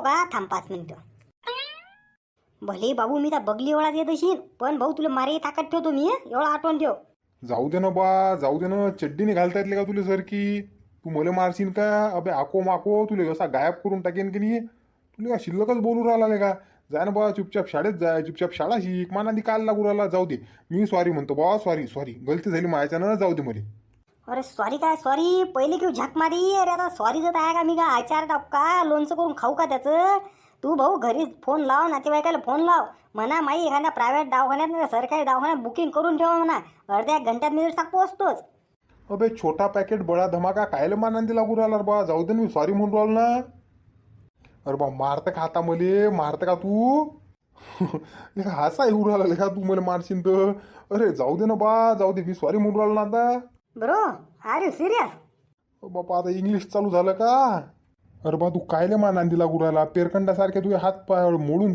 का, थांब 5 मिनिटं. भले बाबू मी तर बगली एवढाच येत असेल, पण भाऊ तुला मारे ताकद ठेवतो मी, एवढा आठवण ठेव. जाऊ दे ना बा, जाऊ दे ना. चड्डीने घालता येतले का तुला सर की? तू मला मारशील का? अबे आको माको तुला असा गायब करून टाकेन की नाही. तुला का शिल्लकच बोलू राहिला का? जाय ना बा, चुपचाप शाळेत जाय, चुपचाप शाळा शिक. मानादी काल लागू राहिला. जाऊ दे, मी सॉरी म्हणतो बा. सॉरी सॉरी, गलती झाली माझ्यानं. जाऊ दे मला. अरे सॉरी काय सॉरी, पहिले घेऊ झक मारी. अरे आता सॉरीचं आहे का, मी का आचार टाक का, लोणचं करून खाऊ का त्याचं? तू भाऊ घरी फोन लाव, नातेवाईकाला फोन लाव, म्हणा माई एखाद्या प्रायव्हेट दवाखान्यात नाही सरकारी दवाखान्यात बुकिंग करून ठेवा म्हणा. अर्ध्या घंट्यात मी तसा पोहोचतोच. अबे छोटा पॅकेट बडा धमाका कायला मानांदी लागू राहिला बा. जाऊ दे ना, मी सॉरी म्हणून राहिलो ना. अरे बा, मारतं का आता मले? मारतं का तू? लेखा हसा येऊ राहिला लेखा, तू मला मारशील तर. अरे जाऊ दे ना बा, जाऊ दे. मी सॉरी म्हणून राहिलो ना आता. Bro are you serious? बापा आता इंग्लिश चालू झालं का? अरे बा, तू कायले मा नांदी लागू राहिला? पेरखंडासारखे तुझे हात पाय मोडून